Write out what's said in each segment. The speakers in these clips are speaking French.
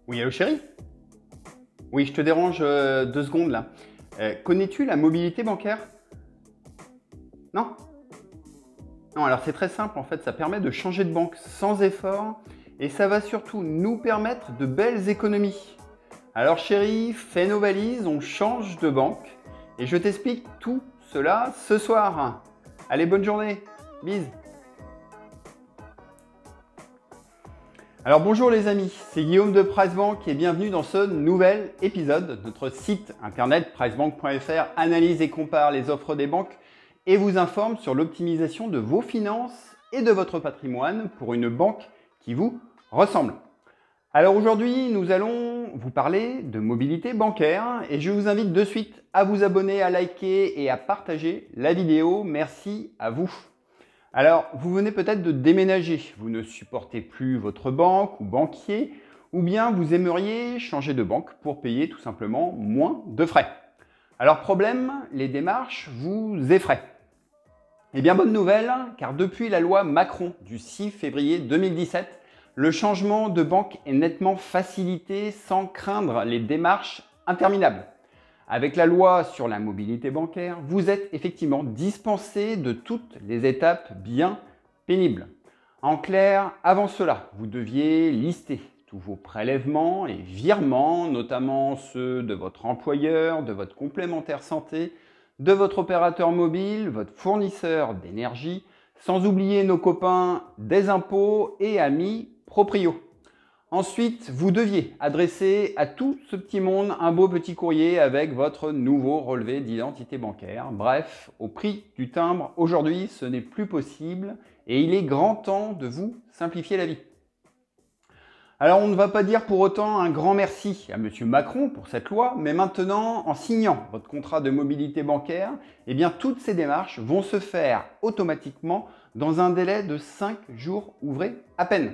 Oui, allô chérie? Oui, je te dérange 2 secondes là. Connais-tu la mobilité bancaire? Non? Non, alors c'est très simple en fait, ça permet de changer de banque sans effort et ça va surtout nous permettre de belles économies. Alors chérie, fais nos valises, on change de banque et je t'explique tout cela ce soir. Allez, bonne journée. Bise. Alors bonjour les amis, c'est Guillaume de PriceBank et bienvenue dans ce nouvel épisode. Notre site internet pricebank.fr analyse et compare les offres des banques et vous informe sur l'optimisation de vos finances et de votre patrimoine pour une banque qui vous ressemble. Alors aujourd'hui, nous allons vous parler de mobilité bancaire et je vous invite de suite à vous abonner, à liker et à partager la vidéo. Merci à vous. Alors, vous venez peut-être de déménager, vous ne supportez plus votre banque ou banquier, ou bien vous aimeriez changer de banque pour payer tout simplement moins de frais. Alors problème, les démarches vous effraient. Eh bien bonne nouvelle, car depuis la loi Macron du 6 février 2017, le changement de banque est nettement facilité sans craindre les démarches interminables. Avec la loi sur la mobilité bancaire, vous êtes effectivement dispensé de toutes les étapes bien pénibles. En clair, avant cela, vous deviez lister tous vos prélèvements et virements, notamment ceux de votre employeur, de votre complémentaire santé, de votre opérateur mobile, votre fournisseur d'énergie, sans oublier nos copains des impôts et amis proprios. Ensuite, vous deviez adresser à tout ce petit monde un beau petit courrier avec votre nouveau relevé d'identité bancaire. Bref, au prix du timbre, aujourd'hui, ce n'est plus possible et il est grand temps de vous simplifier la vie. Alors, on ne va pas dire pour autant un grand merci à M. Macron pour cette loi, mais maintenant, en signant votre contrat de mobilité bancaire, eh bien, toutes ces démarches vont se faire automatiquement dans un délai de 5 jours ouvrés à peine.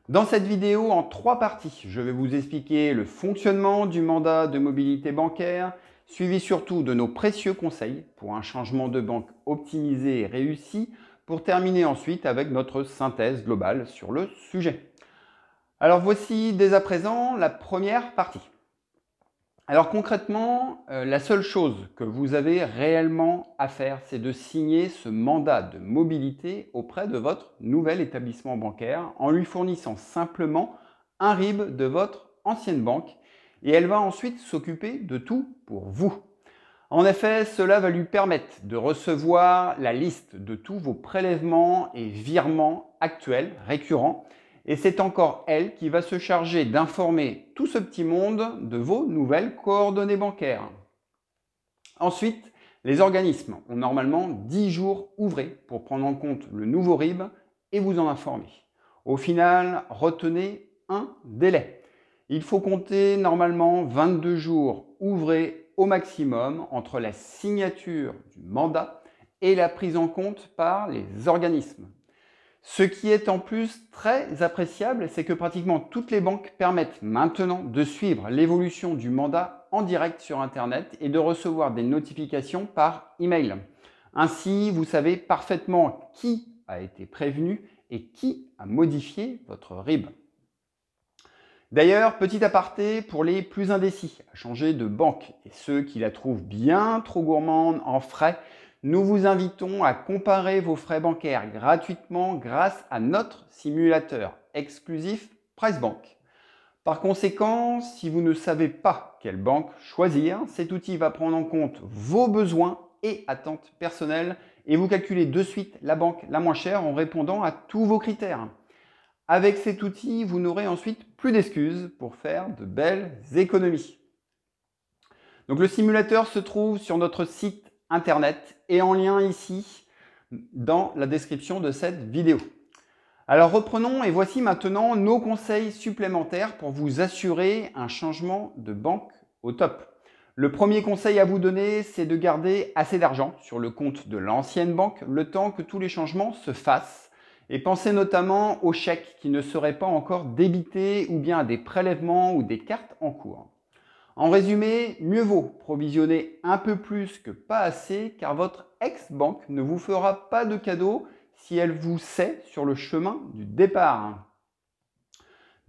Dans cette vidéo, en 3 parties, je vais vous expliquer le fonctionnement du mandat de mobilité bancaire, suivi surtout de nos précieux conseils pour un changement de banque optimisé et réussi, pour terminer ensuite avec notre synthèse globale sur le sujet. Alors voici dès à présent la première partie. Alors concrètement, la seule chose que vous avez réellement à faire, c'est de signer ce mandat de mobilité auprès de votre nouvel établissement bancaire en lui fournissant simplement un RIB de votre ancienne banque et elle va ensuite s'occuper de tout pour vous. En effet, cela va lui permettre de recevoir la liste de tous vos prélèvements et virements actuels, récurrents, et c'est encore elle qui va se charger d'informer tout ce petit monde de vos nouvelles coordonnées bancaires. Ensuite, les organismes ont normalement 10 jours ouvrés pour prendre en compte le nouveau RIB et vous en informer. Au final, retenez un délai. Il faut compter normalement 22 jours ouvrés au maximum entre la signature du mandat et la prise en compte par les organismes. Ce qui est en plus très appréciable, c'est que pratiquement toutes les banques permettent maintenant de suivre l'évolution du mandat en direct sur Internet et de recevoir des notifications par email. Ainsi, vous savez parfaitement qui a été prévenu et qui a modifié votre RIB. D'ailleurs, petit aparté pour les plus indécis à changer de banque et ceux qui la trouvent bien trop gourmande en frais, nous vous invitons à comparer vos frais bancaires gratuitement grâce à notre simulateur exclusif PriceBank. Par conséquent, si vous ne savez pas quelle banque choisir, cet outil va prendre en compte vos besoins et attentes personnelles et vous calculer de suite la banque la moins chère en répondant à tous vos critères. Avec cet outil, vous n'aurez ensuite plus d'excuses pour faire de belles économies. Donc le simulateur se trouve sur notre site internet et en lien ici dans la description de cette vidéo. Alors reprenons et voici maintenant nos conseils supplémentaires pour vous assurer un changement de banque au top. Le premier conseil à vous donner, c'est de garder assez d'argent sur le compte de l'ancienne banque le temps que tous les changements se fassent. Et pensez notamment aux chèques qui ne seraient pas encore débités ou bien à des prélèvements ou des cartes en cours. En résumé, mieux vaut provisionner un peu plus que pas assez car votre ex-banque ne vous fera pas de cadeau si elle vous sait sur le chemin du départ.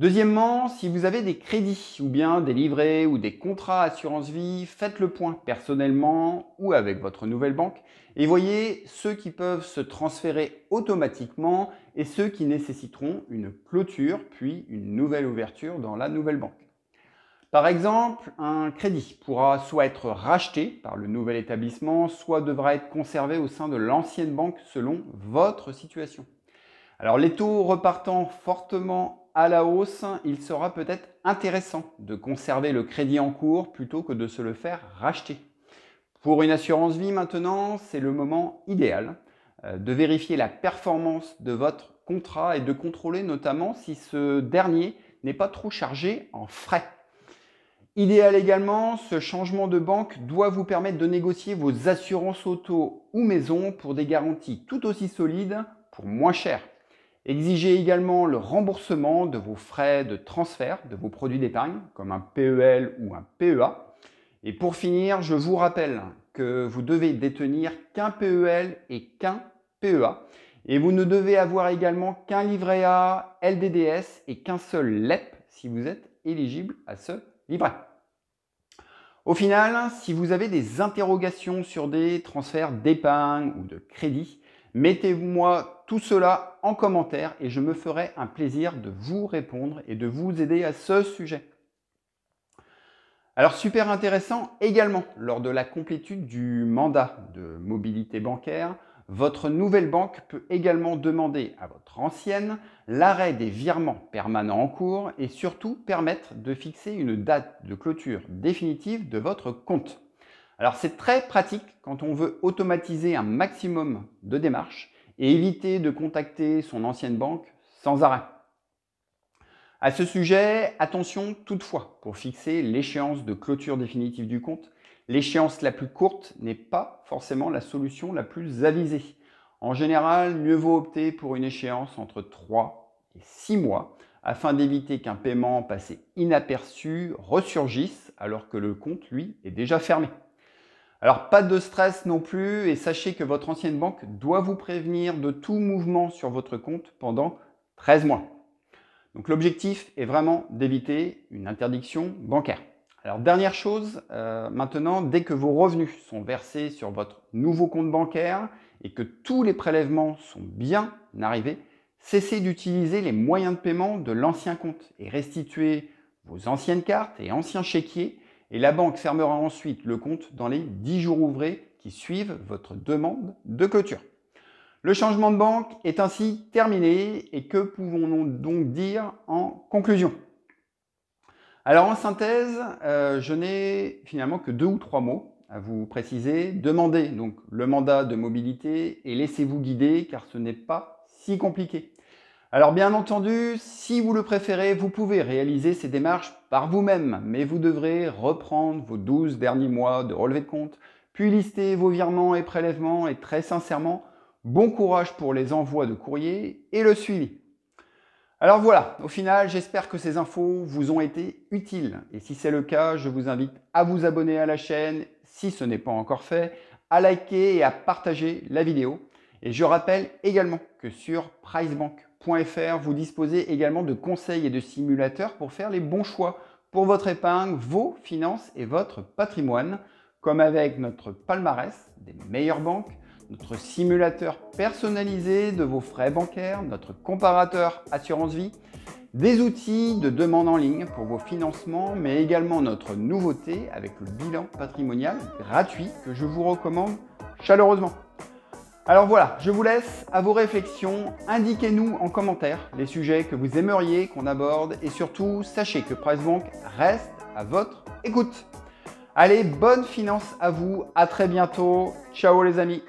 Deuxièmement, si vous avez des crédits ou bien des livrets ou des contrats assurance vie, faites le point personnellement ou avec votre nouvelle banque et voyez ceux qui peuvent se transférer automatiquement et ceux qui nécessiteront une clôture puis une nouvelle ouverture dans la nouvelle banque. Par exemple, un crédit pourra soit être racheté par le nouvel établissement, soit devra être conservé au sein de l'ancienne banque selon votre situation. Alors les taux repartant fortement à la hausse, il sera peut-être intéressant de conserver le crédit en cours plutôt que de se le faire racheter. Pour une assurance vie maintenant, c'est le moment idéal de vérifier la performance de votre contrat et de contrôler notamment si ce dernier n'est pas trop chargé en frais. Idéal également, ce changement de banque doit vous permettre de négocier vos assurances auto ou maison pour des garanties tout aussi solides pour moins cher. Exigez également le remboursement de vos frais de transfert de vos produits d'épargne, comme un PEL ou un PEA. Et pour finir, je vous rappelle que vous devez détenir qu'un PEL et qu'un PEA. Et vous ne devez avoir également qu'un livret A, LDDS et qu'un seul LEP si vous êtes éligible à ce livret. Au final, si vous avez des interrogations sur des transferts d'épargne ou de crédit, mettez-moi tout cela en commentaire et je me ferai un plaisir de vous répondre et de vous aider à ce sujet. Alors super intéressant également, lors de la complétude du mandat de mobilité bancaire, votre nouvelle banque peut également demander à votre ancienne l'arrêt des virements permanents en cours et surtout permettre de fixer une date de clôture définitive de votre compte. Alors c'est très pratique quand on veut automatiser un maximum de démarches et éviter de contacter son ancienne banque sans arrêt. À ce sujet, attention toutefois, pour fixer l'échéance de clôture définitive du compte, l'échéance la plus courte n'est pas forcément la solution la plus avisée. En général, mieux vaut opter pour une échéance entre 3 et 6 mois afin d'éviter qu'un paiement passé inaperçu ressurgisse alors que le compte, lui, est déjà fermé. Alors pas de stress non plus et sachez que votre ancienne banque doit vous prévenir de tout mouvement sur votre compte pendant 13 mois. Donc l'objectif est vraiment d'éviter une interdiction bancaire. Alors dernière chose, maintenant, dès que vos revenus sont versés sur votre nouveau compte bancaire et que tous les prélèvements sont bien arrivés, cessez d'utiliser les moyens de paiement de l'ancien compte et restituez vos anciennes cartes et anciens chéquiers et la banque fermera ensuite le compte dans les 10 jours ouvrés qui suivent votre demande de clôture. Le changement de banque est ainsi terminé et que pouvons-nous donc dire en conclusion? Alors en synthèse, je n'ai finalement que 2 ou 3 mots à vous préciser. Demandez donc le mandat de mobilité et laissez-vous guider car ce n'est pas si compliqué. Alors bien entendu, si vous le préférez, vous pouvez réaliser ces démarches par vous-même, mais vous devrez reprendre vos 12 derniers mois de relevé de compte, puis lister vos virements et prélèvements et très sincèrement, bon courage pour les envois de courrier et le suivi. Alors voilà, au final, j'espère que ces infos vous ont été utiles. Et si c'est le cas, je vous invite à vous abonner à la chaîne, si ce n'est pas encore fait, à liker et à partager la vidéo. Et je rappelle également que sur pricebank.fr, vous disposez également de conseils et de simulateurs pour faire les bons choix pour votre épargne, vos finances et votre patrimoine, comme avec notre palmarès des meilleures banques, notre simulateur personnalisé de vos frais bancaires, notre comparateur assurance vie, des outils de demande en ligne pour vos financements, mais également notre nouveauté avec le bilan patrimonial gratuit que je vous recommande chaleureusement. Alors voilà, je vous laisse à vos réflexions. Indiquez-nous en commentaire les sujets que vous aimeriez qu'on aborde et surtout, sachez que PriceBank reste à votre écoute. Allez, bonne finance à vous, à très bientôt. Ciao les amis.